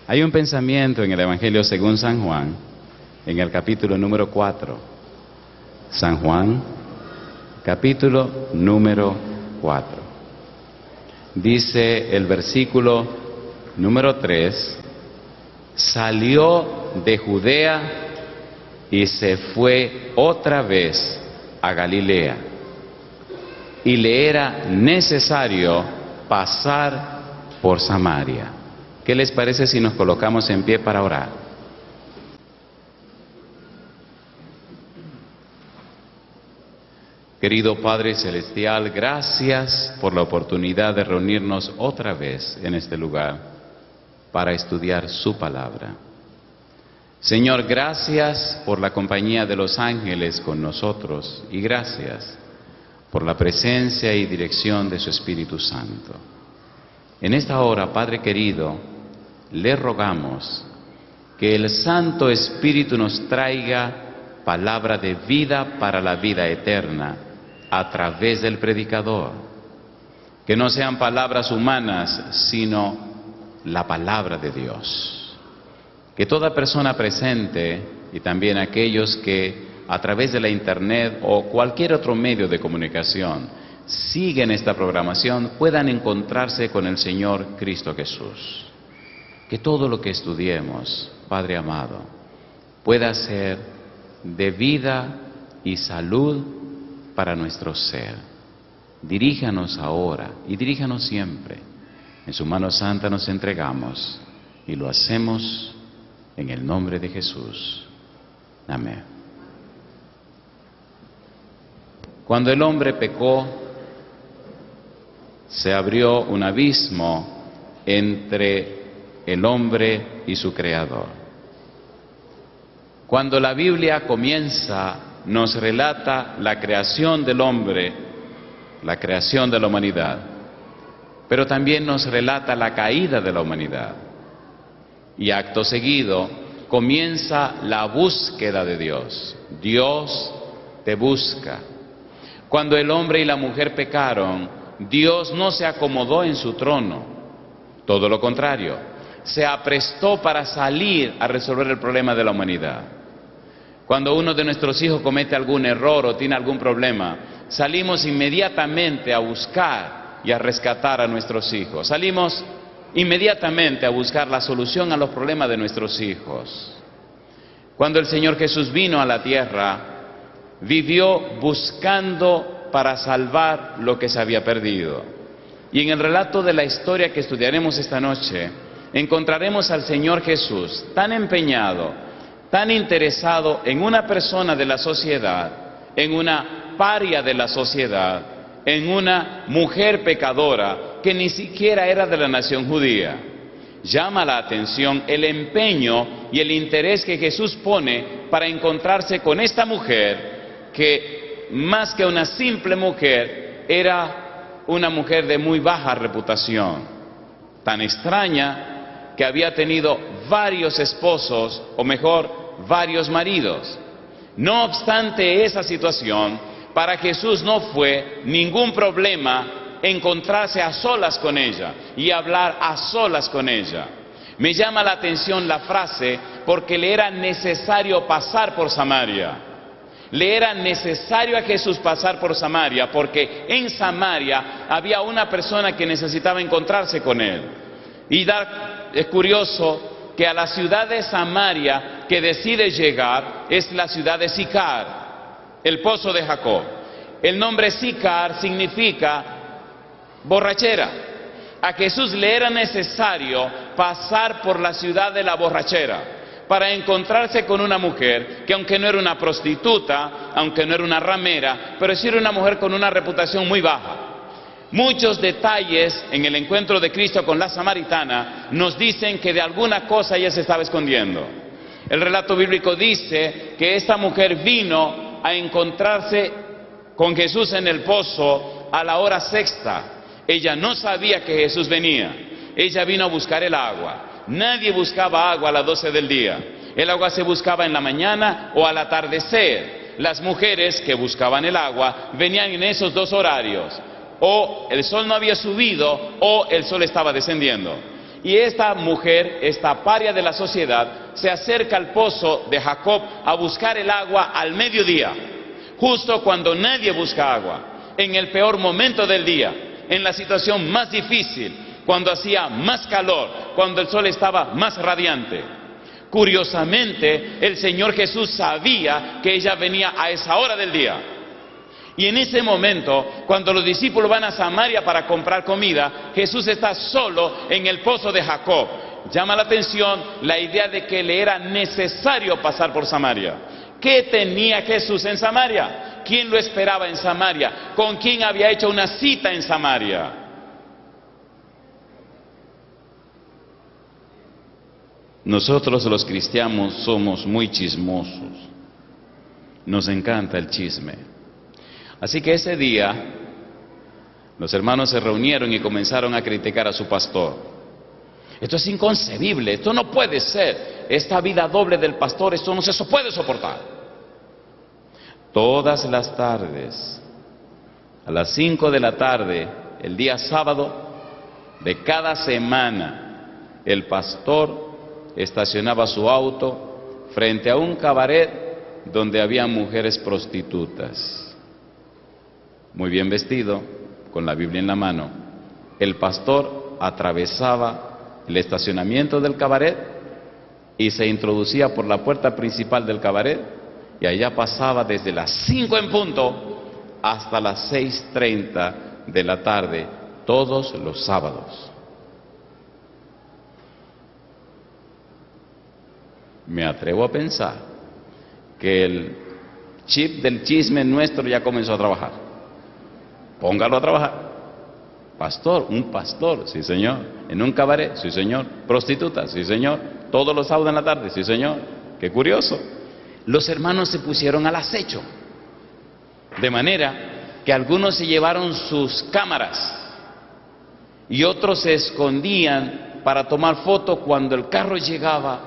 Hay un pensamiento en el Evangelio según San Juan, en el capítulo número 4. San Juan, capítulo número 4. Dice el versículo número 3, salió de Judea y se fue otra vez a Galilea, y le era necesario pasar por Samaria. ¿Qué les parece si nos colocamos en pie para orar? Querido Padre Celestial, gracias por la oportunidad de reunirnos otra vez en este lugar para estudiar su palabra. Señor, gracias por la compañía de los ángeles con nosotros y gracias por la presencia y dirección de su Espíritu Santo. En esta hora, Padre querido, le rogamos que el Santo Espíritu nos traiga palabra de vida para la vida eterna a través del predicador. Que no sean palabras humanas, sino la palabra de Dios. Que toda persona presente y también aquellos que a través de la internet o cualquier otro medio de comunicación siguen esta programación puedan encontrarse con el Señor Cristo Jesús. Que todo lo que estudiemos, Padre amado, pueda ser de vida y salud para nuestro ser. Diríjanos ahora y diríjanos siempre. En su mano santa nos entregamos y lo hacemos en el nombre de Jesús. Amén. Cuando el hombre pecó, se abrió un abismo entre el hombre y su Creador. Cuando la Biblia comienza, nos relata la creación del hombre, la creación de la humanidad, pero también nos relata la caída de la humanidad. Y acto seguido comienza la búsqueda de Dios. Dios te busca. Cuando el hombre y la mujer pecaron, Dios no se acomodó en su trono, todo lo contrario, se aprestó para salir a resolver el problema de la humanidad. Cuando uno de nuestros hijos comete algún error o tiene algún problema, salimos inmediatamente a buscar y a rescatar a nuestros hijos. Salimos inmediatamente a buscar la solución a los problemas de nuestros hijos. Cuando el Señor Jesús vino a la tierra, vivió buscando para salvar lo que se había perdido. Y en el relato de la historia que estudiaremos esta noche, encontraremos al Señor Jesús tan empeñado, tan interesado en una persona de la sociedad, en una paria de la sociedad, en una mujer pecadora que ni siquiera era de la nación judía. Llama la atención el empeño y el interés que Jesús pone para encontrarse con esta mujer que, más que una simple mujer, era una mujer de muy baja reputación, tan extraña que había tenido varios esposos, o mejor, varios maridos. No obstante esa situación, para Jesús no fue ningún problema encontrarse a solas con ella y hablar a solas con ella. Me llama la atención la frase, porque le era necesario pasar por Samaria. Le era necesario a Jesús pasar por Samaria, porque en Samaria había una persona que necesitaba encontrarse con él. Y es curioso que a la ciudad de Samaria que decide llegar es la ciudad de Sicar, el pozo de Jacob. El nombre Sicar significa borrachera. A Jesús le era necesario pasar por la ciudad de la borrachera para encontrarse con una mujer que, aunque no era una prostituta, aunque no era una ramera, pero sí era una mujer con una reputación muy baja. Muchos detalles en el encuentro de Cristo con la samaritana nos dicen que de alguna cosa ella se estaba escondiendo. El relato bíblico dice que esta mujer vino a encontrarse con Jesús en el pozo a la hora sexta. Ella no sabía que Jesús venía. Ella vino a buscar el agua. Nadie buscaba agua a las 12 del día. El agua se buscaba en la mañana o al atardecer. Las mujeres que buscaban el agua venían en esos dos horarios. O el sol no había subido o el sol estaba descendiendo. Y esta mujer, esta paria de la sociedad, se acerca al pozo de Jacob a buscar el agua al mediodía, justo cuando nadie busca agua, en el peor momento del día, en la situación más difícil, cuando hacía más calor, cuando el sol estaba más radiante. Curiosamente, el Señor Jesús sabía que ella venía a esa hora del día. Y en ese momento, cuando los discípulos van a Samaria para comprar comida, Jesús está solo en el pozo de Jacob. Llama la atención la idea de que le era necesario pasar por Samaria. ¿Qué tenía Jesús en Samaria? ¿Quién lo esperaba en Samaria? ¿Con quién había hecho una cita en Samaria? Nosotros los cristianos somos muy chismosos. Nos encanta el chisme. Así que ese día los hermanos se reunieron y comenzaron a criticar a su pastor. Esto es inconcebible, esto no puede ser. Esta vida doble del pastor, esto no se puede soportar. Todas las tardes, a las 5 de la tarde, el día sábado de cada semana, el pastor estacionaba su auto frente a un cabaret donde había mujeres prostitutas. Muy bien vestido, con la Biblia en la mano, el pastor atravesaba el estacionamiento del cabaret y se introducía por la puerta principal del cabaret y allá pasaba desde las 5 en punto hasta las 6:30 de la tarde, todos los sábados. Me atrevo a pensar que el chip del chisme nuestro ya comenzó a trabajar. Póngalo a trabajar. Pastor, un pastor, sí señor. En un cabaret, sí señor. Prostituta, sí señor. Todos los sábados en la tarde, sí señor. Qué curioso. Los hermanos se pusieron al acecho, de manera que algunos se llevaron sus cámaras y otros se escondían para tomar foto cuando el carro llegaba,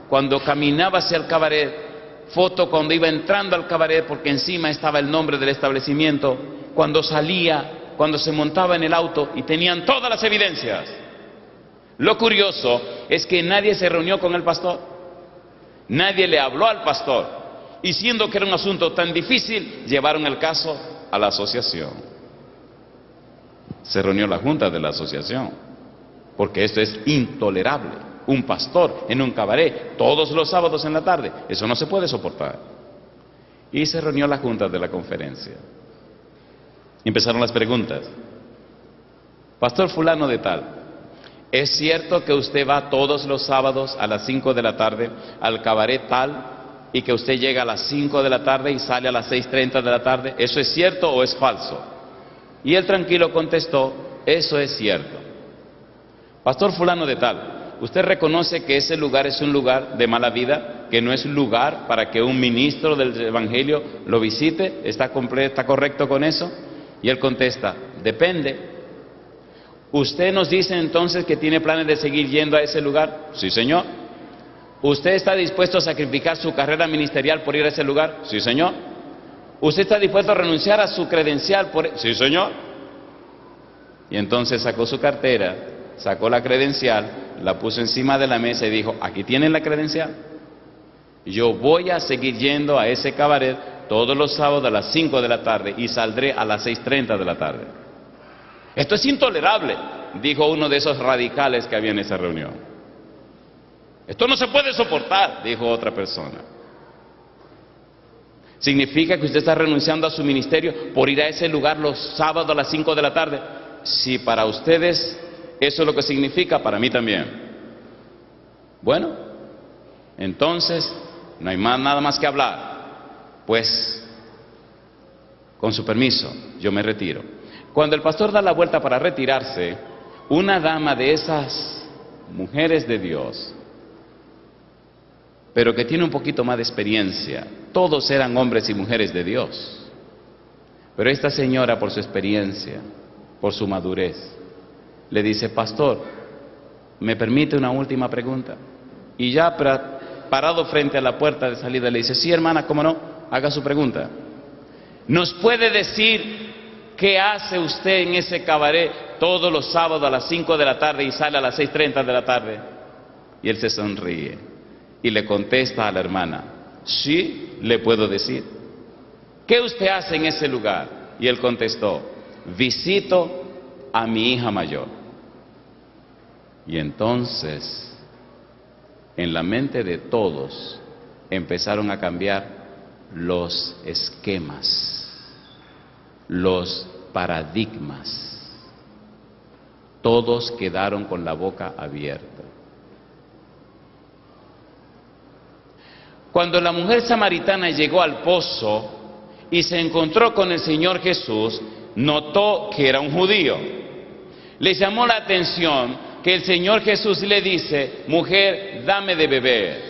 cuando caminaba hacia el cabaret, foto cuando iba entrando al cabaret porque encima estaba el nombre del establecimiento, cuando salía, cuando se montaba en el auto, y tenían todas las evidencias. Lo curioso es que nadie se reunió con el pastor, nadie le habló al pastor, y siendo que era un asunto tan difícil, llevaron el caso a la asociación. Se reunió la junta de la asociación, porque esto es intolerable. Un pastor en un cabaret todos los sábados en la tarde, eso no se puede soportar. Y se reunió la junta de la conferencia. Empezaron las preguntas. Pastor fulano de tal, ¿es cierto que usted va todos los sábados a las 5 de la tarde al cabaret tal y que usted llega a las 5 de la tarde y sale a las 6:30 de la tarde? ¿Eso es cierto o es falso? Y él tranquilo contestó, eso es cierto. Pastor fulano de tal, ¿usted reconoce que ese lugar es un lugar de mala vida, que no es lugar para que un ministro del Evangelio lo visite? ¿Está correcto con eso? Y él contesta, depende. ¿Usted nos dice entonces que tiene planes de seguir yendo a ese lugar? Sí, señor. ¿Usted está dispuesto a sacrificar su carrera ministerial por ir a ese lugar? Sí, señor. ¿Usted está dispuesto a renunciar a su credencial por...? Sí, señor. Y entonces sacó su cartera, sacó la credencial, la puso encima de la mesa y dijo, aquí tienen la credencial. Yo voy a seguir yendo a ese cabaret todos los sábados a las 5 de la tarde y saldré a las 6:30 de la tarde. Esto es intolerable, dijo uno de esos radicales que había en esa reunión. Esto no se puede soportar, dijo otra persona. ¿Significa que usted está renunciando a su ministerio por ir a ese lugar los sábados a las 5 de la tarde? Si para ustedes eso es lo que significa, para mí también. Bueno, entonces no hay nada más que hablar. Pues, con su permiso, yo me retiro. Cuando el pastor da la vuelta para retirarse, una dama de esas mujeres de Dios, pero que tiene un poquito más de experiencia, todos eran hombres y mujeres de Dios, pero esta señora, por su experiencia, por su madurez, le dice, pastor, ¿me permite una última pregunta? Y ya parado frente a la puerta de salida le dice, sí hermana, ¿cómo no? Haga su pregunta. ¿Nos puede decir qué hace usted en ese cabaret todos los sábados a las 5 de la tarde y sale a las 6:30 de la tarde. Y él se sonríe y le contesta a la hermana, sí, le puedo decir. ¿Qué usted hace en ese lugar? Y él contestó, visito a mi hija mayor. Y entonces, en la mente de todos, empezaron a cambiar los esquemas, los paradigmas. Todos quedaron con la boca abierta. Cuando la mujer samaritana llegó al pozo y se encontró con el Señor Jesús, notó que era un judío. Le llamó la atención que el Señor Jesús le dice, mujer, dame de beber.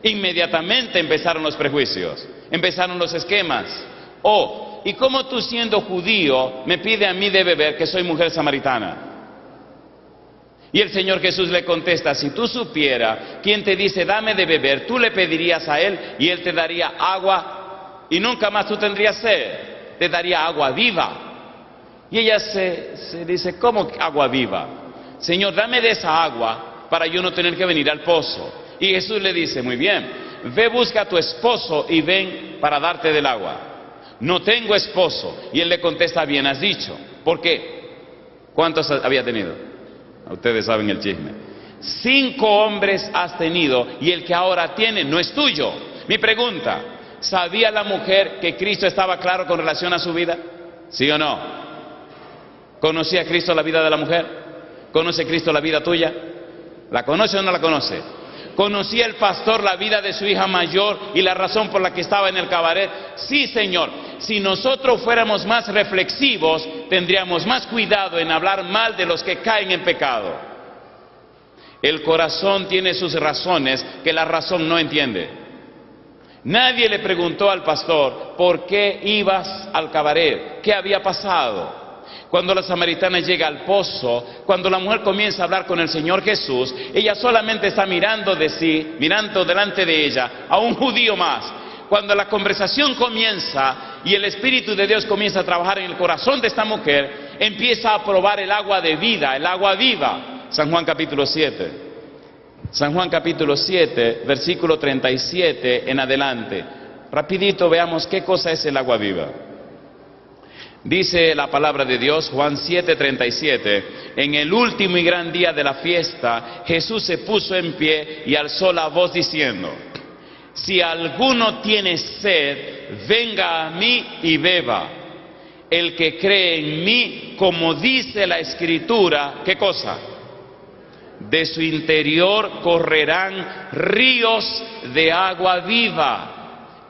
Inmediatamente empezaron los prejuicios, empezaron los esquemas. Oh, ¿y cómo tú siendo judío me pide a mí de beber que soy mujer samaritana? Y el Señor Jesús le contesta, si tú supieras quién te dice dame de beber, tú le pedirías a Él y Él te daría agua y nunca más tú tendrías sed, te daría agua viva. Y ella se dice, ¿cómo agua viva? Señor, dame de esa agua para yo no tener que venir al pozo. Y Jesús le dice, muy bien, ve busca a tu esposo y ven para darte del agua. No tengo esposo. Y él le contesta, bien has dicho. ¿Por qué? ¿Cuántos había tenido? Ustedes saben el chisme. 5 hombres has tenido y el que ahora tiene no es tuyo. Mi pregunta, ¿sabía la mujer que Cristo estaba claro con relación a su vida? ¿Sí o no? ¿Conocía Cristo la vida de la mujer? ¿Conoce Cristo la vida tuya? ¿La conoce o no la conoce? ¿Conocía el pastor la vida de su hija mayor y la razón por la que estaba en el cabaret? Sí, Señor. Si nosotros fuéramos más reflexivos, tendríamos más cuidado en hablar mal de los que caen en pecado. El corazón tiene sus razones que la razón no entiende. Nadie le preguntó al pastor, ¿por qué ibas al cabaret? ¿Qué había pasado? Cuando la samaritana llega al pozo, cuando la mujer comienza a hablar con el Señor Jesús, ella solamente está mirando delante de ella a un judío más. Cuando la conversación comienza y el Espíritu de Dios comienza a trabajar en el corazón de esta mujer, empieza a probar el agua de vida, el agua viva. San Juan capítulo 7. San Juan capítulo 7, versículo 37 en adelante. Rapidito veamos qué cosa es el agua viva. Dice la palabra de Dios, Juan 7:37, en el último y gran día de la fiesta, Jesús se puso en pie y alzó la voz diciendo, si alguno tiene sed, venga a mí y beba. El que cree en mí, como dice la Escritura, ¿qué cosa? De su interior correrán ríos de agua viva.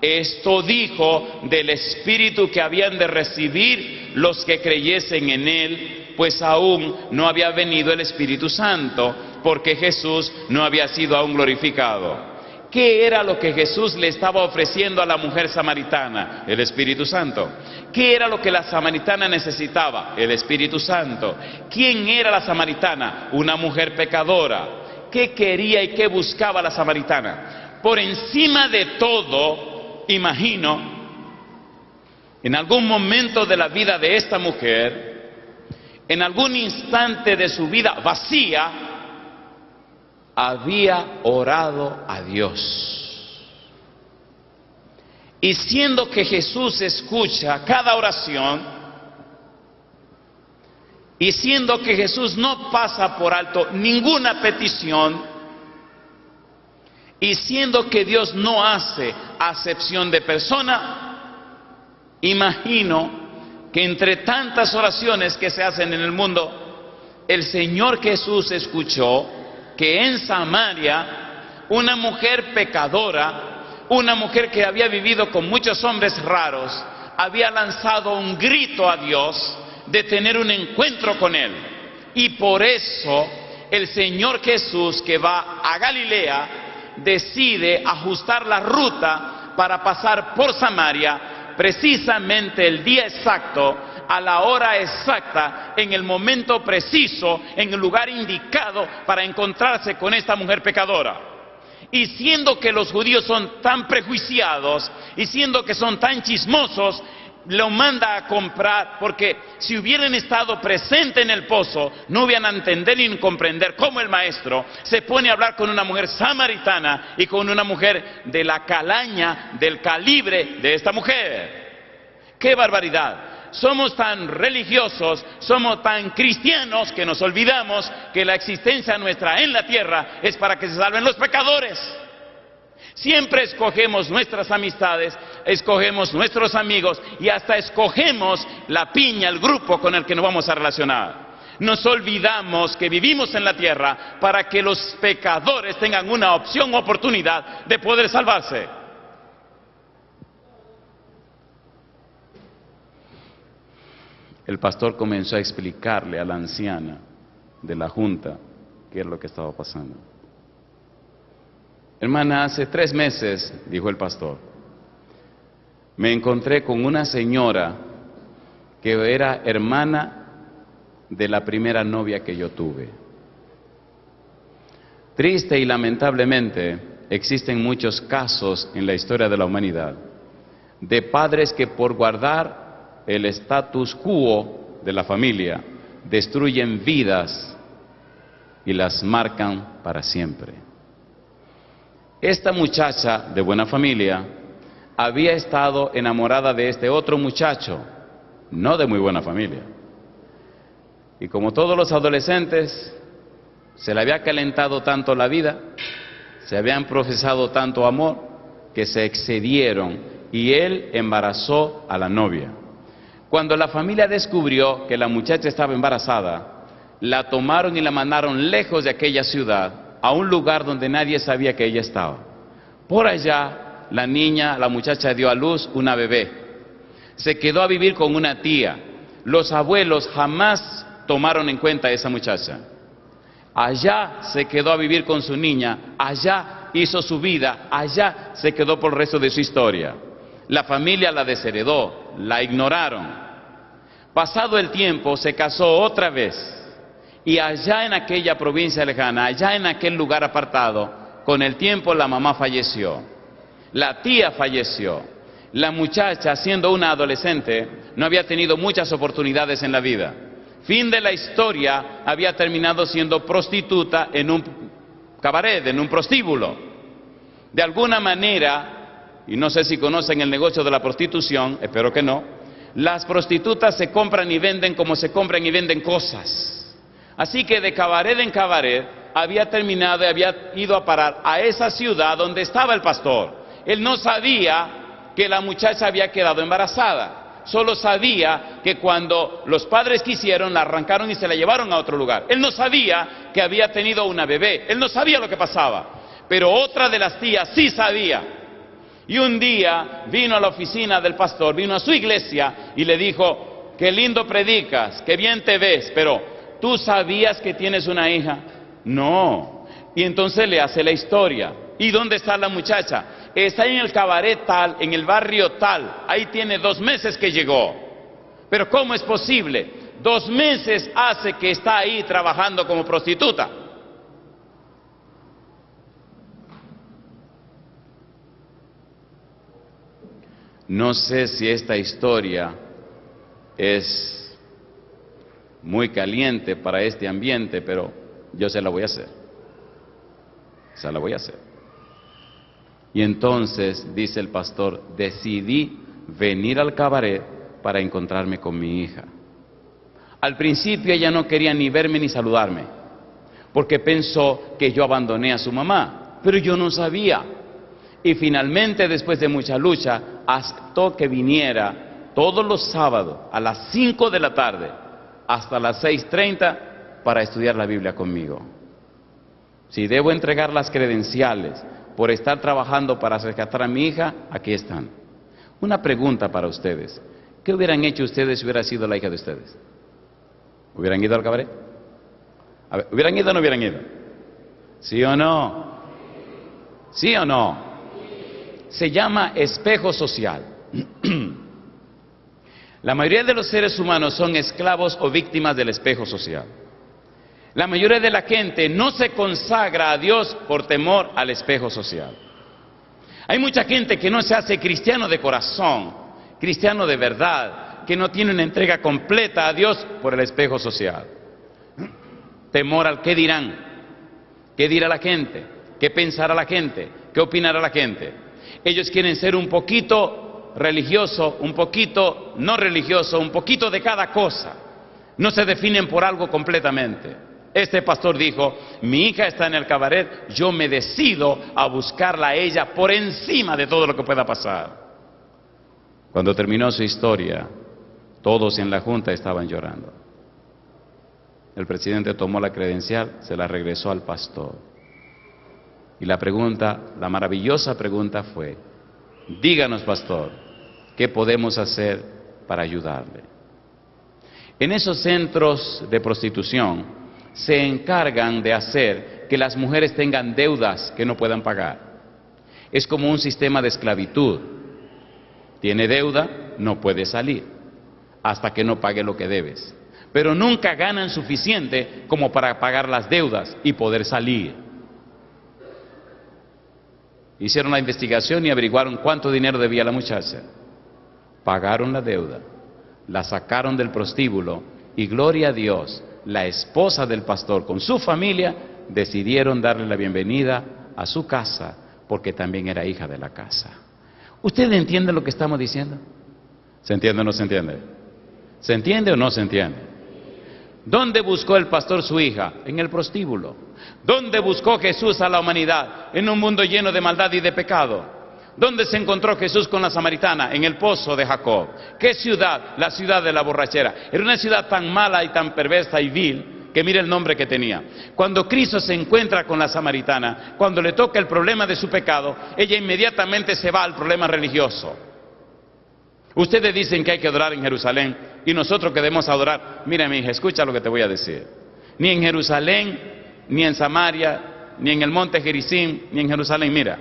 Esto dijo del Espíritu que habían de recibir los que creyesen en Él, pues aún no había venido el Espíritu Santo, porque Jesús no había sido aún glorificado. ¿Qué era lo que Jesús le estaba ofreciendo a la mujer samaritana? El Espíritu Santo. ¿Qué era lo que la samaritana necesitaba? El Espíritu Santo. ¿Quién era la samaritana? Una mujer pecadora. ¿Qué quería y qué buscaba la samaritana? Por encima de todo, imagino, en algún momento de la vida de esta mujer, en algún instante de su vida vacía, había orado a Dios. Y siendo que Jesús escucha cada oración, y siendo que Jesús no pasa por alto ninguna petición, y siendo que Dios no hace acepción de persona, imagino que entre tantas oraciones que se hacen en el mundo, el Señor Jesús escuchó que en Samaria una mujer pecadora, una mujer que había vivido con muchos hombres raros, había lanzado un grito a Dios de tener un encuentro con Él. Y por eso el Señor Jesús, que va a Galilea, decide ajustar la ruta para pasar por Samaria, precisamente el día exacto, a la hora exacta, en el momento preciso, en el lugar indicado para encontrarse con esta mujer pecadora. Y siendo que los judíos son tan prejuiciados y siendo que son tan chismosos, lo manda a comprar, porque si hubieran estado presentes en el pozo, no hubieran a entender ni comprender cómo el maestro se pone a hablar con una mujer samaritana y con una mujer de la calaña, del calibre de esta mujer. ¡Qué barbaridad! Somos tan religiosos, somos tan cristianos que nos olvidamos que la existencia nuestra en la tierra es para que se salven los pecadores. Siempre escogemos nuestras amistades, escogemos nuestros amigos y hasta escogemos la piña, el grupo con el que nos vamos a relacionar. Nos olvidamos que vivimos en la tierra para que los pecadores tengan una opción o oportunidad de poder salvarse. El pastor comenzó a explicarle a la anciana de la junta qué es lo que estaba pasando. Hermana, hace 3 meses, dijo el pastor, me encontré con una señora que era hermana de la primera novia que yo tuve. Triste y lamentablemente, existen muchos casos en la historia de la humanidad de padres que por guardar el status quo de la familia destruyen vidas y las marcan para siempre. Esta muchacha de buena familia había estado enamorada de este otro muchacho, no de muy buena familia. Y como todos los adolescentes, se le había calentado tanto la vida, se habían profesado tanto amor, que se excedieron y él embarazó a la novia. Cuando la familia descubrió que la muchacha estaba embarazada, la tomaron y la mandaron lejos de aquella ciudad, a un lugar donde nadie sabía que ella estaba. Por allá, la muchacha dio a luz una bebé. Se quedó a vivir con una tía. Los abuelos jamás tomaron en cuenta a esa muchacha. Allá se quedó a vivir con su niña, allá hizo su vida, allá se quedó por el resto de su historia. La familia la desheredó, la ignoraron. Pasado el tiempo, se casó otra vez. Y allá en aquella provincia lejana, allá en aquel lugar apartado, con el tiempo la mamá falleció, la tía falleció. La muchacha, siendo una adolescente, no había tenido muchas oportunidades en la vida. Fin de la historia, había terminado siendo prostituta en un cabaret, en un prostíbulo. De alguna manera, y no sé si conocen el negocio de la prostitución, espero que no, las prostitutas se compran y venden como se compran y venden cosas. Así que de cabaret en cabaret había terminado y había ido a parar a esa ciudad donde estaba el pastor. Él no sabía que la muchacha había quedado embarazada. Solo sabía que cuando los padres quisieron, la arrancaron y se la llevaron a otro lugar. Él no sabía que había tenido una bebé. Él no sabía lo que pasaba. Pero otra de las tías sí sabía. Y un día vino a la oficina del pastor, vino a su iglesia y le dijo, qué lindo predicas, qué bien te ves, pero ¿tú sabías que tienes una hija? No. Y entonces le hace la historia. ¿Y dónde está la muchacha? Está en el cabaret tal, en el barrio tal. Ahí tiene 2 meses que llegó. Pero ¿cómo es posible? 2 meses hace que está ahí trabajando como prostituta. No sé si esta historia es muy caliente para este ambiente, pero yo se la voy a hacer. Se la voy a hacer. Y entonces, dice el pastor, decidí venir al cabaret para encontrarme con mi hija. Al principio ella no quería ni verme ni saludarme, porque pensó que yo abandoné a su mamá, pero yo no sabía. Y finalmente, después de mucha lucha, aceptó que viniera todos los sábados a las 5 de la tarde hasta las 6:30 para estudiar la Biblia conmigo. Si debo entregar las credenciales por estar trabajando para rescatar a mi hija, aquí están. Una pregunta para ustedes. ¿Qué hubieran hecho ustedes si hubiera sido la hija de ustedes? ¿Hubieran ido al cabaret? A ver, ¿hubieran ido o no hubieran ido? ¿Sí o no? ¿Sí o no? Se llama espejo social. La mayoría de los seres humanos son esclavos o víctimas del espejo social. La mayoría de la gente no se consagra a Dios por temor al espejo social. Hay mucha gente que no se hace cristiano de corazón, cristiano de verdad, que no tiene una entrega completa a Dios por el espejo social. Temor al qué dirán, qué dirá la gente, qué pensará la gente, qué opinará la gente. Ellos quieren ser un poquito religioso, un poquito no religioso, un poquito de cada cosa. No se definen por algo completamente. Este pastor dijo, mi hija está en el cabaret, yo me decido a buscarla a ella por encima de todo lo que pueda pasar. Cuando terminó su historia, todos en la junta estaban llorando. El presidente tomó la credencial, se la regresó al pastor. Y la pregunta, la maravillosa pregunta fue, díganos, pastor, ¿qué podemos hacer para ayudarle? En esos centros de prostitución se encargan de hacer que las mujeres tengan deudas que no puedan pagar. Es como un sistema de esclavitud. Tiene deuda, no puede salir hasta que no pague lo que debes. Pero nunca ganan suficiente como para pagar las deudas y poder salir. Hicieron la investigación y averiguaron cuánto dinero debía la muchacha. Pagaron la deuda, la sacaron del prostíbulo y gloria a Dios, la esposa del pastor con su familia decidieron darle la bienvenida a su casa porque también era hija de la casa. ¿Usted entiende lo que estamos diciendo? ¿Se entiende o no se entiende? ¿Se entiende o no se entiende? ¿Dónde buscó el pastor su hija? En el prostíbulo. ¿Dónde buscó Jesús a la humanidad? En un mundo lleno de maldad y de pecado. ¿Dónde se encontró Jesús con la samaritana? En el pozo de Jacob. ¿Qué ciudad? La ciudad de la borrachera. Era una ciudad tan mala y tan perversa y vil que mire el nombre que tenía. Cuando Cristo se encuentra con la samaritana, cuando le toca el problema de su pecado, ella inmediatamente se va al problema religioso. Ustedes dicen que hay que adorar en Jerusalén y nosotros que debemos adorar. Mira, mi hija, escucha lo que te voy a decir. Ni en Jerusalén, ni en Samaria, ni en el monte Gerizim, ni en Jerusalén. Mira,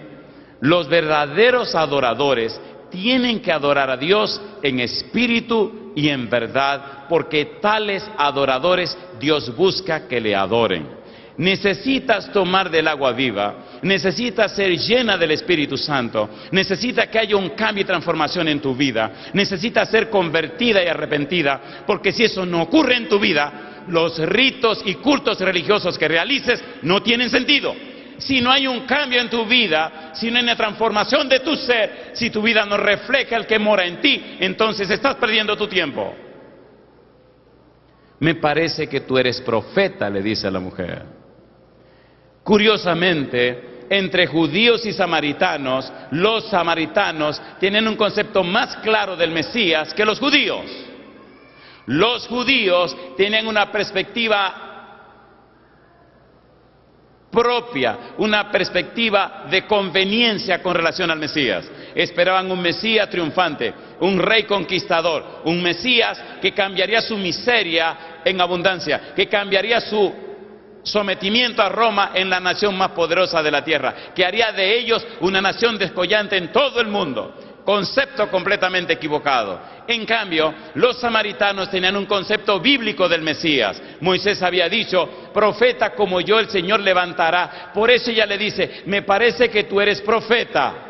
los verdaderos adoradores tienen que adorar a Dios en espíritu y en verdad, porque tales adoradores Dios busca que le adoren. Necesitas tomar del agua viva, necesitas ser llena del Espíritu Santo, necesitas que haya un cambio y transformación en tu vida, necesitas ser convertida y arrepentida, porque si eso no ocurre en tu vida, los ritos y cultos religiosos que realices no tienen sentido. Si no hay un cambio en tu vida, si no hay una transformación de tu ser, si tu vida no refleja el que mora en ti, entonces estás perdiendo tu tiempo. Me parece que tú eres profeta, le dice a la mujer. Curiosamente, entre judíos y samaritanos, los samaritanos tienen un concepto más claro del Mesías que los judíos. Los judíos tienen una perspectiva propia, una perspectiva de conveniencia con relación al Mesías. Esperaban un Mesías triunfante, un rey conquistador, un Mesías que cambiaría su miseria en abundancia, que cambiaría su sometimiento a Roma en la nación más poderosa de la tierra, que haría de ellos una nación descollante en todo el mundo. Concepto completamente equivocado. En cambio, los samaritanos tenían un concepto bíblico del Mesías. Moisés había dicho, profeta como yo el Señor levantará. Por eso ella le dice, me parece que tú eres profeta.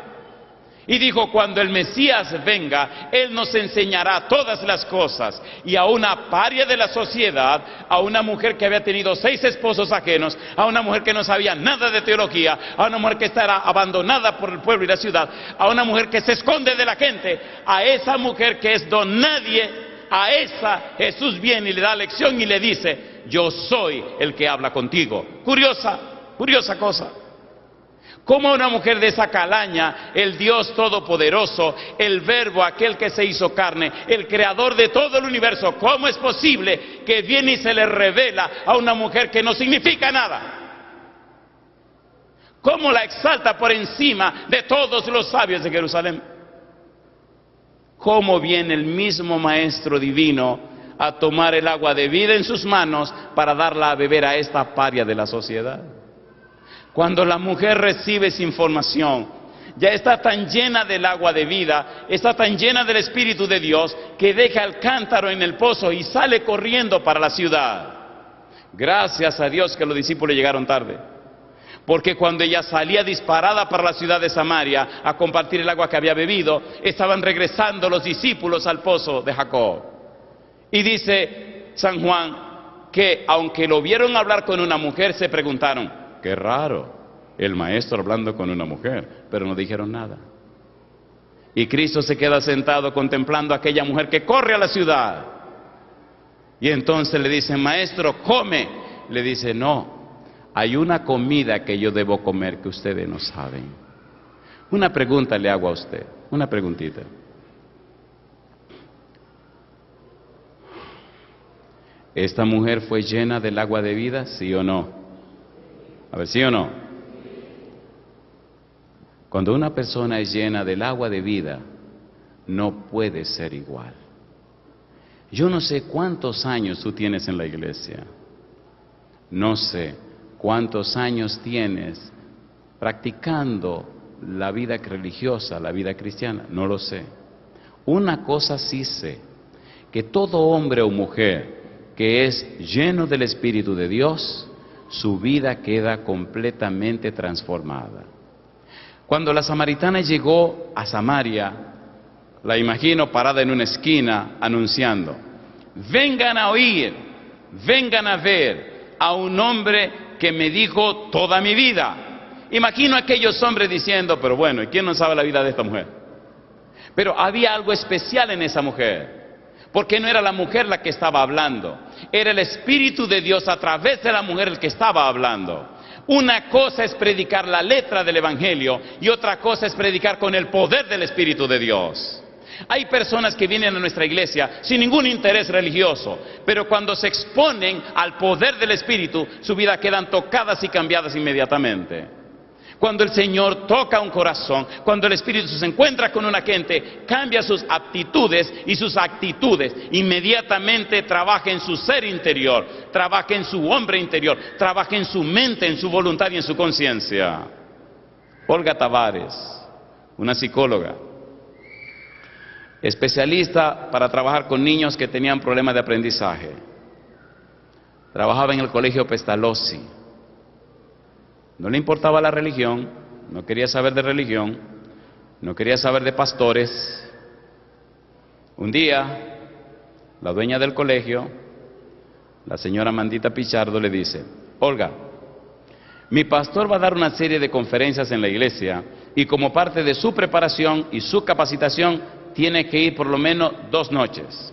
Y dijo, cuando el Mesías venga, Él nos enseñará todas las cosas. Y a una paria de la sociedad, a una mujer que había tenido 6 esposos ajenos, a una mujer que no sabía nada de teología, a una mujer que estará abandonada por el pueblo y la ciudad, a una mujer que se esconde de la gente, a esa mujer que es don nadie, a esa Jesús viene y le da lección y le dice, yo soy el que habla contigo. Curiosa cosa. ¿Cómo una mujer de esa calaña, el Dios Todopoderoso, el Verbo, aquel que se hizo carne, el creador de todo el universo, cómo es posible que viene y se le revela a una mujer que no significa nada? ¿Cómo la exalta por encima de todos los sabios de Jerusalén? ¿Cómo viene el mismo Maestro Divino a tomar el agua de vida en sus manos para darla a beber a esta paria de la sociedad? Cuando la mujer recibe esa información, ya está tan llena del agua de vida, está tan llena del Espíritu de Dios, que deja el cántaro en el pozo y sale corriendo para la ciudad. Gracias a Dios que los discípulos llegaron tarde. Porque cuando ella salía disparada para la ciudad de Samaria a compartir el agua que había bebido, estaban regresando los discípulos al pozo de Jacob. Y dice San Juan que aunque lo vieron hablar con una mujer, se preguntaron, qué raro, el maestro hablando con una mujer, pero no dijeron nada. Y Cristo se queda sentado contemplando a aquella mujer que corre a la ciudad. Y entonces le dicen, maestro, come. Le dice, no, hay una comida que yo debo comer que ustedes no saben. Una pregunta le hago a usted, una preguntita. ¿Esta mujer fue llena del agua de vida, sí o no? A ver, ¿sí o no? Cuando una persona es llena del agua de vida, no puede ser igual. Yo no sé cuántos años tú tienes en la iglesia. No sé cuántos años tienes practicando la vida religiosa, la vida cristiana. No lo sé. Una cosa sí sé, que todo hombre o mujer que es lleno del Espíritu de Dios, su vida queda completamente transformada. Cuando la samaritana llegó a Samaria, la imagino parada en una esquina anunciando, vengan a oír, vengan a ver a un hombre que me dijo toda mi vida. Imagino a aquellos hombres diciendo, pero bueno, ¿y quién no sabe la vida de esta mujer? Pero había algo especial en esa mujer, porque no era la mujer la que estaba hablando, era el Espíritu de Dios a través de la mujer el que estaba hablando. Una cosa es predicar la letra del Evangelio y otra cosa es predicar con el poder del Espíritu de Dios. Hay personas que vienen a nuestra iglesia sin ningún interés religioso, pero cuando se exponen al poder del Espíritu, su vida quedan tocadas y cambiadas inmediatamente. Cuando el Señor toca un corazón, cuando el Espíritu se encuentra con una gente, cambia sus aptitudes y sus actitudes. Inmediatamente trabaja en su ser interior, trabaja en su hombre interior, trabaja en su mente, en su voluntad y en su conciencia. Olga Tavares, una psicóloga, especialista para trabajar con niños que tenían problemas de aprendizaje. Trabajaba en el colegio Pestalozzi. No le importaba la religión, no quería saber de religión, no quería saber de pastores. Un día, la dueña del colegio, la señora Mandita Pichardo, le dice, Olga, mi pastor va a dar una serie de conferencias en la iglesia y como parte de su preparación y su capacitación tiene que ir por lo menos 2 noches.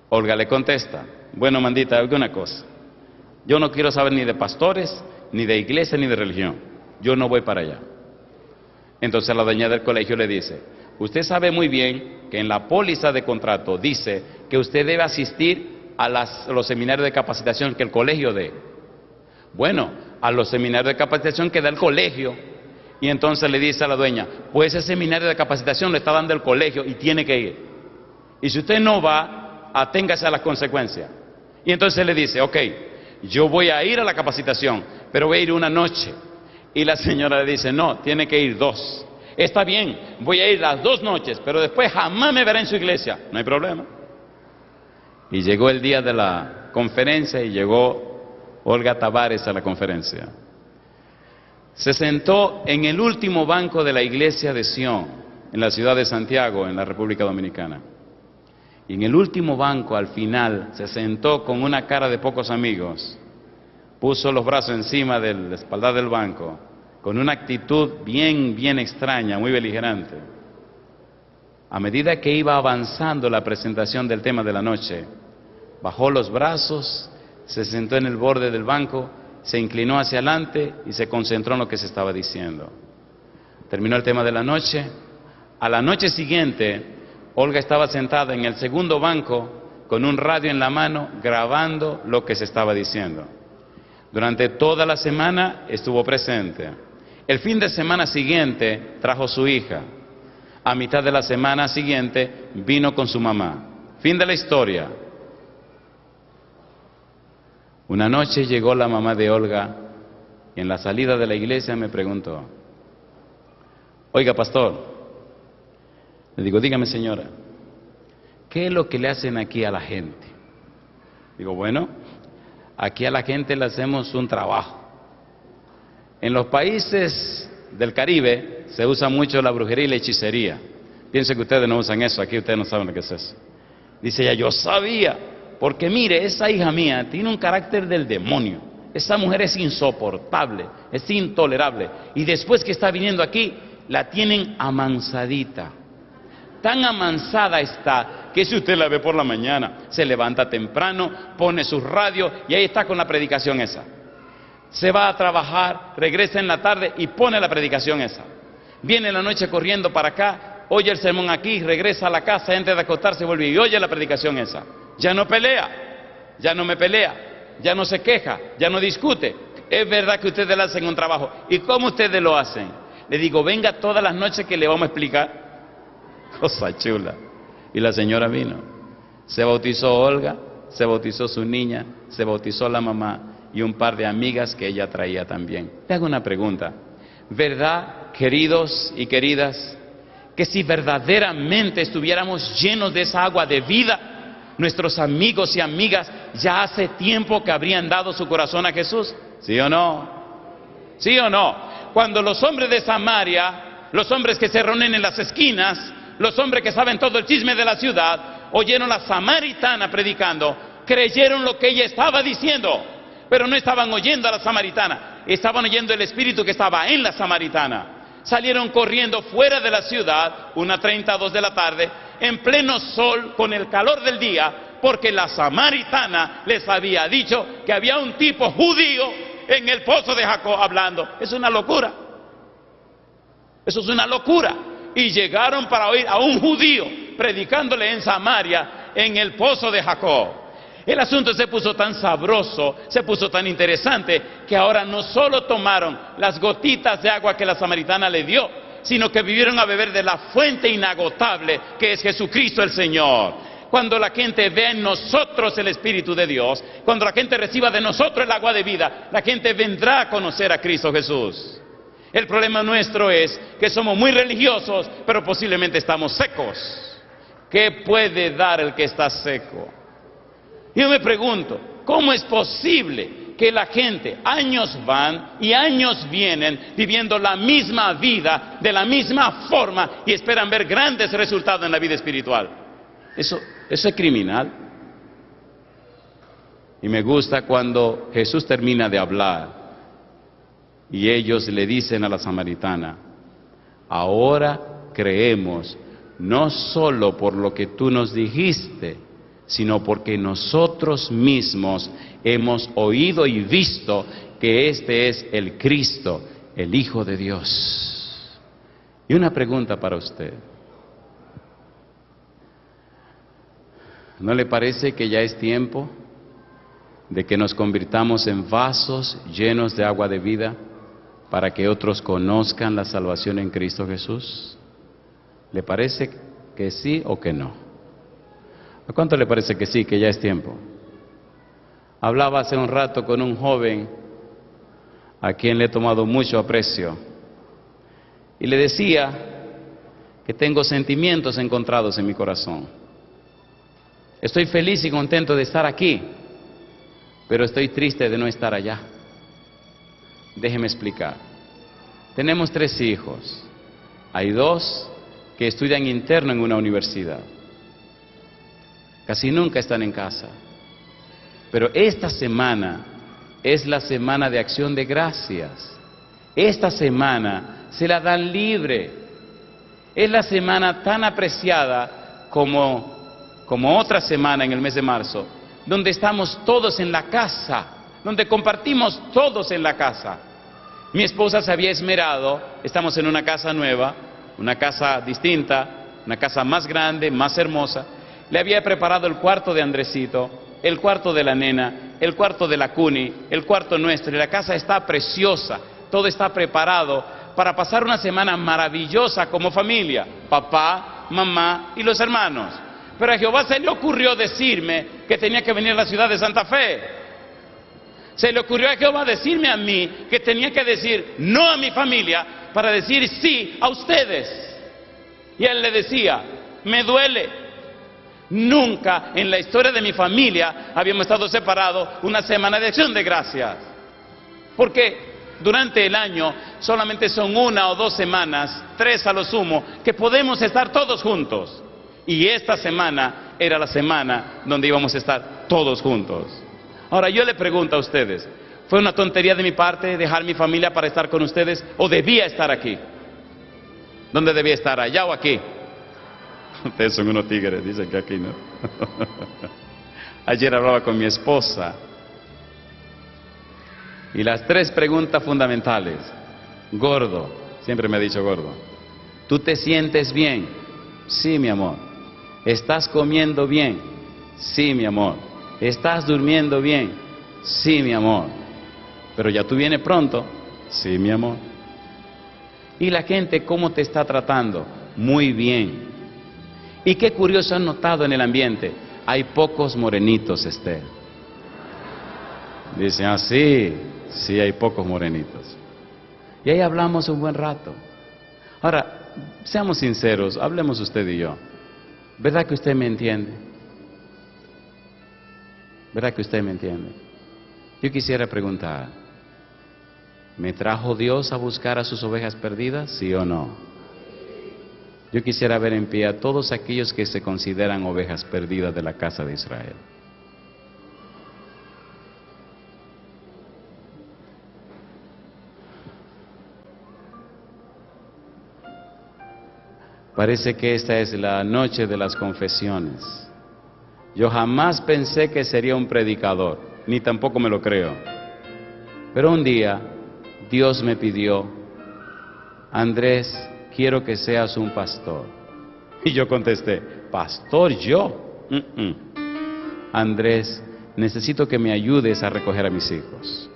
Olga le contesta, bueno, Mandita, oiga una cosa, yo no quiero saber ni de pastores, ni de iglesia, ni de religión. Yo no voy para allá. Entonces la dueña del colegio le dice, usted sabe muy bien que en la póliza de contrato dice que usted debe asistir a los seminarios de capacitación que el colegio dé. Bueno, a los seminarios de capacitación que da el colegio. Y entonces le dice a la dueña, pues ese seminario de capacitación le está dando el colegio y tiene que ir. Y si usted no va, aténgase a las consecuencias. Y entonces le dice, ok, yo voy a ir a la capacitación, pero voy a ir una noche. Y la señora le dice, no, tiene que ir 2. Está bien, voy a ir las 2 noches, pero después jamás me verá en su iglesia. No hay problema. Y llegó el día de la conferencia y llegó Olga Tavares a la conferencia. Se sentó en el último banco de la iglesia de Sion, en la ciudad de Santiago, en la República Dominicana. Y en el último banco, al final, se sentó con una cara de pocos amigos, puso los brazos encima de la espalda del banco, con una actitud bien extraña, muy beligerante. A medida que iba avanzando la presentación del tema de la noche, bajó los brazos, se sentó en el borde del banco, se inclinó hacia adelante y se concentró en lo que se estaba diciendo. Terminó el tema de la noche. A la noche siguiente, Olga estaba sentada en el segundo banco con un radio en la mano grabando lo que se estaba diciendo. Durante toda la semana estuvo presente. El fin de semana siguiente trajo su hija. A mitad de la semana siguiente vino con su mamá. Fin de la historia. Una noche llegó la mamá de Olga y en la salida de la iglesia me preguntó, oiga, pastor, le digo, dígame señora, ¿qué es lo que le hacen aquí a la gente? Digo, bueno, aquí a la gente le hacemos un trabajo. En los países del Caribe se usa mucho la brujería y la hechicería. Piensen que ustedes no usan eso, aquí ustedes no saben lo que es eso. Dice ella, yo sabía, porque mire, esa hija mía tiene un carácter del demonio. Esa mujer es insoportable, es intolerable. Y después que está viniendo aquí, la tienen amansadita. Tan amansada está que si usted la ve por la mañana, se levanta temprano, pone su radio y ahí está con la predicación esa. Se va a trabajar, regresa en la tarde y pone la predicación esa. Viene en la noche corriendo para acá, oye el sermón aquí, regresa a la casa, antes de acostarse vuelve y oye la predicación esa. Ya no pelea, ya no me pelea, ya no se queja, ya no discute. Es verdad que ustedes le hacen un trabajo. ¿Y cómo ustedes lo hacen? Le digo, venga todas las noches que le vamos a explicar. Cosa chula. Y la señora vino. Se bautizó Olga, se bautizó su niña, se bautizó la mamá y un par de amigas que ella traía también. Le hago una pregunta. ¿Verdad, queridos y queridas, que si verdaderamente estuviéramos llenos de esa agua de vida, nuestros amigos y amigas ya hace tiempo que habrían dado su corazón a Jesús? ¿Sí o no? ¿Sí o no? Cuando los hombres de Samaria, los hombres que se reúnen en las esquinas, los hombres que saben todo el chisme de la ciudad, oyeron a la samaritana predicando, creyeron lo que ella estaba diciendo, pero no estaban oyendo a la samaritana, estaban oyendo el espíritu que estaba en la samaritana. Salieron corriendo fuera de la ciudad, 1:30, 2 de la tarde, en pleno sol, con el calor del día, porque la samaritana les había dicho que había un tipo judío en el pozo de Jacob hablando. Es una locura. Eso es una locura. Y llegaron para oír a un judío predicándole en Samaria, en el pozo de Jacob. El asunto se puso tan sabroso, se puso tan interesante, que ahora no solo tomaron las gotitas de agua que la samaritana le dio, sino que vivieron a beber de la fuente inagotable que es Jesucristo el Señor. Cuando la gente vea en nosotros el Espíritu de Dios, cuando la gente reciba de nosotros el agua de vida, la gente vendrá a conocer a Cristo Jesús. El problema nuestro es que somos muy religiosos, pero posiblemente estamos secos. ¿Qué puede dar el que está seco? Yo me pregunto, ¿cómo es posible que la gente, años van y años vienen, viviendo la misma vida, de la misma forma, y esperan ver grandes resultados en la vida espiritual? Eso es criminal. Y me gusta cuando Jesús termina de hablar y ellos le dicen a la samaritana, ahora creemos, no solo por lo que tú nos dijiste, sino porque nosotros mismos hemos oído y visto que este es el Cristo, el Hijo de Dios. Y una pregunta para usted. ¿No le parece que ya es tiempo de que nos convirtamos en vasos llenos de agua de vida para que otros conozcan la salvación en Cristo Jesús? ¿Le parece que sí o que no? ¿A cuánto le parece que sí, que ya es tiempo? Hablaba hace un rato con un joven a quien le he tomado mucho aprecio y le decía que tengo sentimientos encontrados en mi corazón. Estoy feliz y contento de estar aquí, pero estoy triste de no estar allá. Déjeme explicar. Tenemos 3 hijos. Hay 2 que estudian interno en una universidad. Casi nunca están en casa. Pero esta semana es la semana de acción de gracias. Esta semana se la dan libre. Es la semana tan apreciada como otra semana en el mes de marzo, donde estamos todos en la casa, donde compartimos todos en la casa. Mi esposa se había esmerado, estamos en una casa nueva, una casa distinta, una casa más grande, más hermosa. Le había preparado el cuarto de Andresito, el cuarto de la nena, el cuarto de la Cuni, el cuarto nuestro, y la casa está preciosa, todo está preparado para pasar una semana maravillosa como familia, papá, mamá y los hermanos. Pero a Jehová se le ocurrió decirme que tenía que venir a la ciudad de Santa Fe. Se le ocurrió a Jehová decirme a mí que tenía que decir no a mi familia para decir sí a ustedes. Y él le decía, me duele. Nunca en la historia de mi familia habíamos estado separados una semana de acción de gracias. Porque durante el año solamente son 1 o 2 semanas, 3 a lo sumo, que podemos estar todos juntos. Y esta semana era la semana donde íbamos a estar todos juntos. Ahora yo le pregunto a ustedes, ¿fue una tontería de mi parte dejar mi familia para estar con ustedes o debía estar aquí? ¿Dónde debía estar? ¿Allá o aquí? Ustedes son unos tigres, dicen que aquí no. Ayer hablaba con mi esposa y las 3 preguntas fundamentales. Gordo, siempre me ha dicho gordo. ¿Tú te sientes bien? Sí, mi amor. ¿Estás comiendo bien? Sí, mi amor. ¿Estás durmiendo bien? Sí, mi amor. Pero ya tú vienes pronto. Sí, mi amor. ¿Y la gente cómo te está tratando? Muy bien. Y qué curioso han notado en el ambiente. Hay pocos morenitos, Esther. Dicen, ah, sí, sí hay pocos morenitos. Y ahí hablamos un buen rato. Ahora, seamos sinceros, hablemos usted y yo. ¿Verdad que usted me entiende? ¿Verdad que usted me entiende? Yo quisiera preguntar, ¿me trajo Dios a buscar a sus ovejas perdidas? ¿Sí o no? Yo quisiera ver en pie a todos aquellos que se consideran ovejas perdidas de la casa de Israel. Parece que esta es la noche de las confesiones. Yo jamás pensé que sería un predicador, ni tampoco me lo creo. Pero un día Dios me pidió, Andrés, quiero que seas un pastor. Y yo contesté, ¿pastor yo? Andrés, necesito que me ayudes a recoger a mis hijos.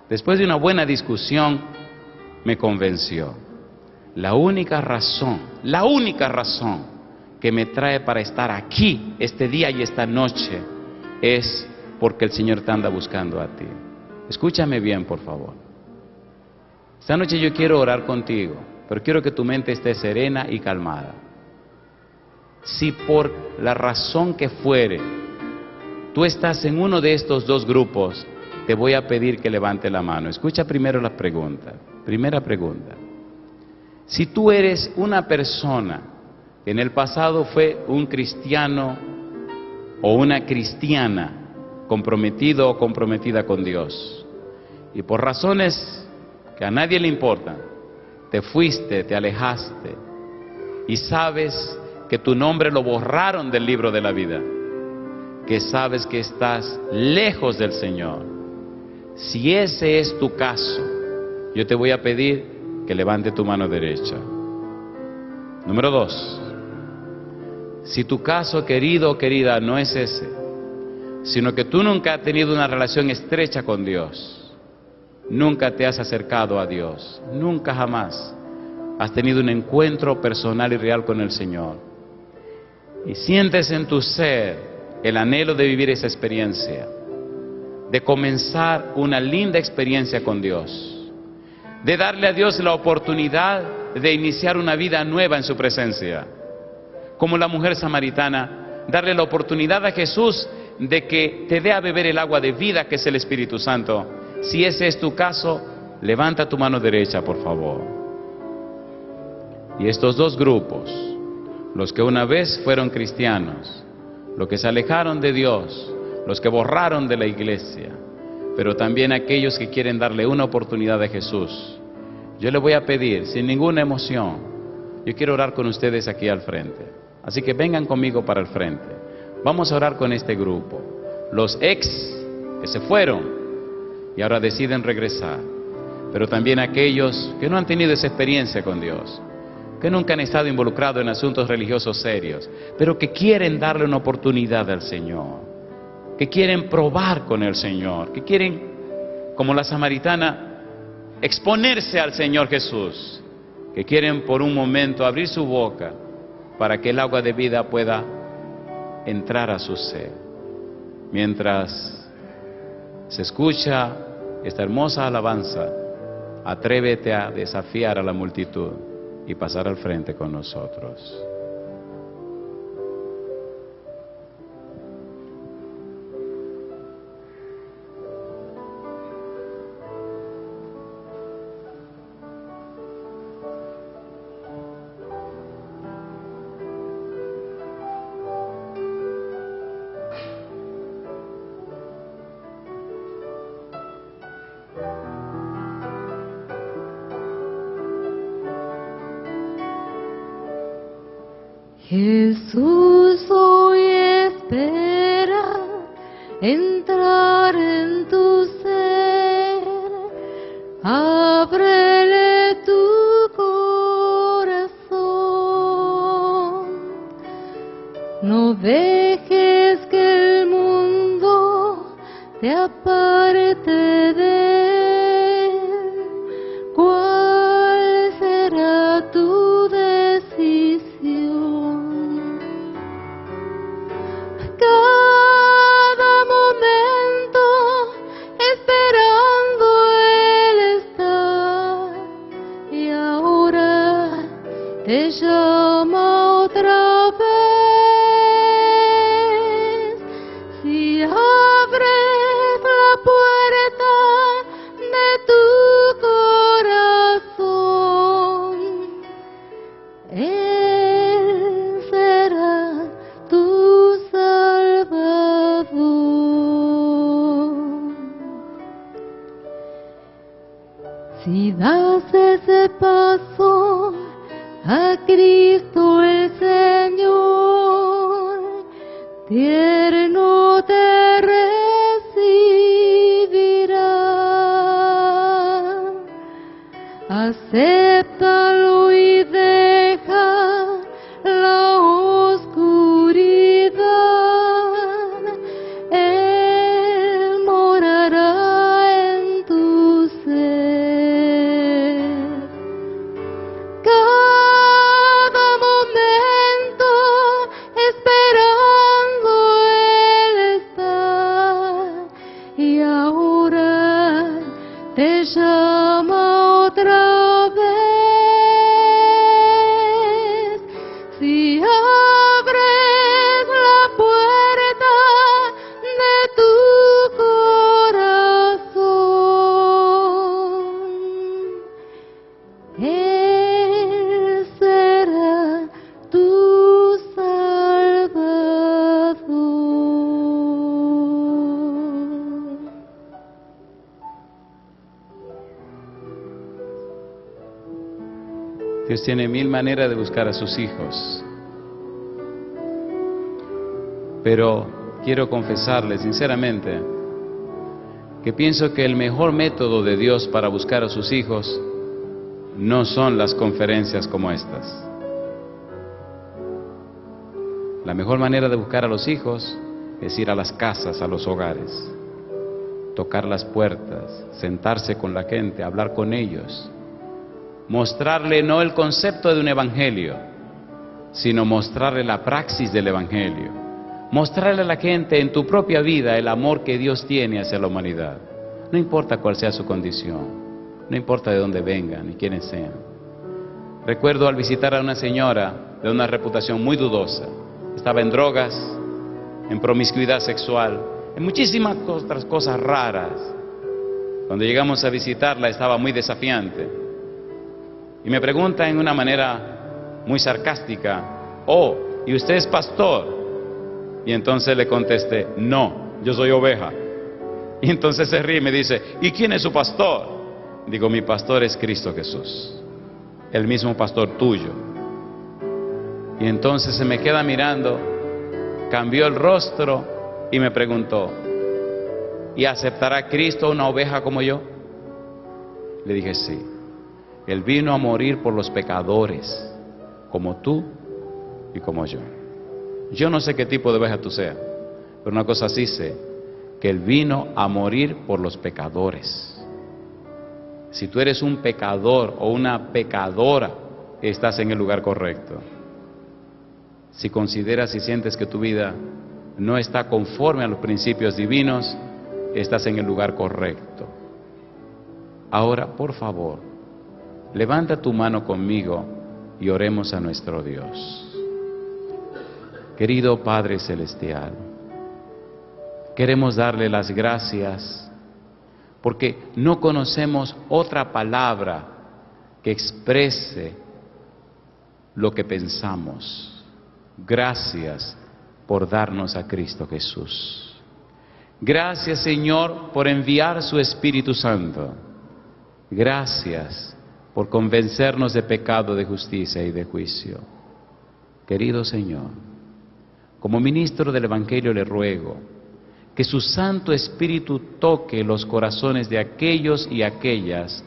Después de una buena discusión, me convenció. La única razón que me trae para estar aquí este día y esta noche es porque el Señor te anda buscando a ti. Escúchame bien, por favor. Esta noche yo quiero orar contigo, pero quiero que tu mente esté serena y calmada. Si por la razón que fuere, tú estás en uno de estos 2 grupos, te voy a pedir que levante la mano. Escucha primero la pregunta. Primera pregunta. Si tú eres una persona que en el pasado fue un cristiano o una cristiana comprometido o comprometida con Dios, y por razones que a nadie le importan, te fuiste, te alejaste, y sabes que tu nombre lo borraron del libro de la vida, que sabes que estás lejos del Señor, si ese es tu caso, yo te voy a pedir que levante tu mano derecha. Número 2, si tu caso, querido o querida, no es ese, sino que tú nunca has tenido una relación estrecha con Dios, nunca te has acercado a Dios, nunca jamás has tenido un encuentro personal y real con el Señor, y sientes en tu ser el anhelo de vivir esa experiencia, de comenzar una linda experiencia con Dios, de darle a Dios la oportunidad de iniciar una vida nueva en su presencia, como la mujer samaritana, darle la oportunidad a Jesús de que te dé a beber el agua de vida que es el Espíritu Santo. Si ese es tu caso, levanta tu mano derecha, por favor. Y estos 2 grupos, los que una vez fueron cristianos, los que se alejaron de Dios, los que borraron de la iglesia, pero también aquellos que quieren darle una oportunidad a Jesús, yo le voy a pedir, sin ninguna emoción, yo quiero orar con ustedes aquí al frente. Así que vengan conmigo para el frente. Vamos a orar con este grupo. Los ex que se fueron y ahora deciden regresar, pero también aquellos que no han tenido esa experiencia con Dios, que nunca han estado involucrados en asuntos religiosos serios, pero que quieren darle una oportunidad al Señor, que quieren probar con el Señor, que quieren, como la samaritana, exponerse al Señor Jesús, que quieren por un momento abrir su boca para que el agua de vida pueda entrar a su ser. Mientras se escucha esta hermosa alabanza, atrévete a desafiar a la multitud y pasar al frente con nosotros. Jesús hoy espera entrar en tu ser, ábrele tu corazón, no dejes que el mundo te aparte de él. ¿Cuál será tu decisión? Cada momento esperando él está, y ahora te llama otra vez. Si abres la puerta de tu corazón, él será tu Salvador. Si das ese paso a Cristo el Señor, tierno te recibirá. Acéptalo y deja la oscuridad. Él morará en tu ser. Cada momento esperando él está, y ahora te llama otra vez. Si abres la puerta de tu corazón, él será tu Salvador. Dios tiene mil maneras de buscar a sus hijos. Pero quiero confesarles sinceramente que pienso que el mejor método de Dios para buscar a sus hijos no son las conferencias como estas. La mejor manera de buscar a los hijos es ir a las casas, a los hogares, tocar las puertas, sentarse con la gente, hablar con ellos, mostrarle no el concepto de un evangelio, sino mostrarle la praxis del evangelio, mostrarle a la gente en tu propia vida el amor que Dios tiene hacia la humanidad. No importa cuál sea su condición, no importa de dónde vengan ni quiénes sean. Recuerdo al visitar a una señora de una reputación muy dudosa, estaba en drogas, en promiscuidad sexual, en muchísimas otras cosas raras. Cuando llegamos a visitarla estaba muy desafiante y me pregunta en una manera muy sarcástica: oh, ¿y usted es pastor? Y entonces le contesté: no, yo soy oveja. Y entonces se ríe y me dice: ¿y quién es su pastor? Digo: mi pastor es Cristo Jesús, el mismo pastor tuyo. Y entonces se me queda mirando, cambió el rostro y me preguntó: ¿y aceptará Cristo una oveja como yo? Le dije: sí. Él vino a morir por los pecadores, como tú y como yo. Yo no sé qué tipo de oveja tú seas, pero una cosa sí sé, que Él vino a morir por los pecadores. Si tú eres un pecador o una pecadora, estás en el lugar correcto. Si consideras y sientes que tu vida no está conforme a los principios divinos, estás en el lugar correcto. Ahora, por favor, levanta tu mano conmigo y oremos a nuestro Dios. Querido Padre Celestial, queremos darle las gracias porque no conocemos otra palabra que exprese lo que pensamos. Gracias por darnos a Cristo Jesús. Gracias, Señor, por enviar su Espíritu Santo. Gracias por convencernos de pecado, de justicia y de juicio. Querido Señor, como ministro del Evangelio le ruego que su Santo Espíritu toque los corazones de aquellos y aquellas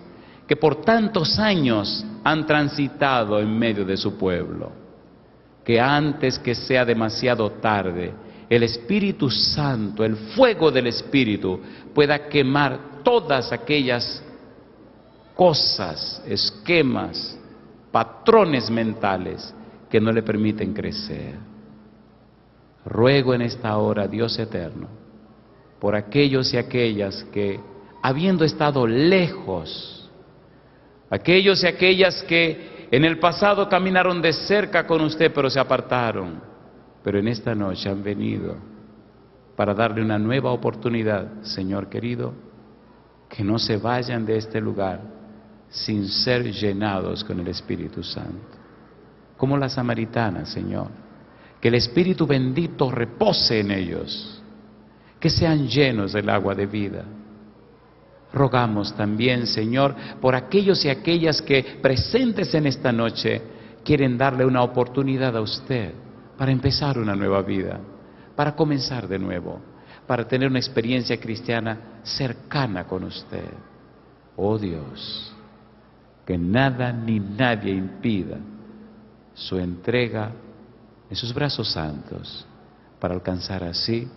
que por tantos años han transitado en medio de su pueblo. Que antes que sea demasiado tarde, el Espíritu Santo, el fuego del Espíritu, pueda quemar todas aquellas cosas, esquemas, patrones mentales que no le permiten crecer. Ruego en esta hora, Dios eterno, por aquellos y aquellas que, habiendo estado lejos, aquellos y aquellas que en el pasado caminaron de cerca con usted, pero se apartaron, pero en esta noche han venido para darle una nueva oportunidad, Señor querido, que no se vayan de este lugar sin ser llenados con el Espíritu Santo. Como la samaritana, Señor, que el Espíritu bendito repose en ellos, que sean llenos del agua de vida. Rogamos también, Señor, por aquellos y aquellas que presentes en esta noche quieren darle una oportunidad a usted para empezar una nueva vida, para comenzar de nuevo, para tener una experiencia cristiana cercana con usted. Oh Dios, que nada ni nadie impida su entrega en sus brazos santos para alcanzar así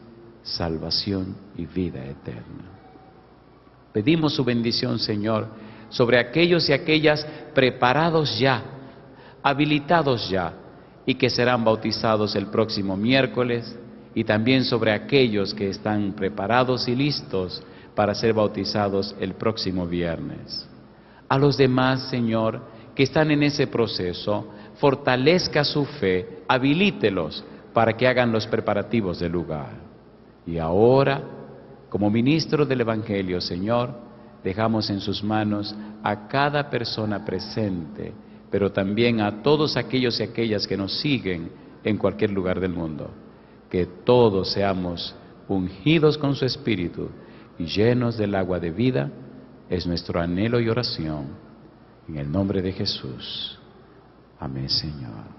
salvación y vida eterna. Pedimos su bendición, Señor, sobre aquellos y aquellas preparados ya, habilitados ya, y que serán bautizados el próximo miércoles, y también sobre aquellos que están preparados y listos para ser bautizados el próximo viernes. A los demás, Señor, que están en ese proceso, fortalezca su fe, habilítelos para que hagan los preparativos del lugar. Y ahora, como ministro del Evangelio, Señor, dejamos en sus manos a cada persona presente, pero también a todos aquellos y aquellas que nos siguen en cualquier lugar del mundo. Que todos seamos ungidos con su Espíritu y llenos del agua de vida, es nuestro anhelo y oración. En el nombre de Jesús. Amén, Señor.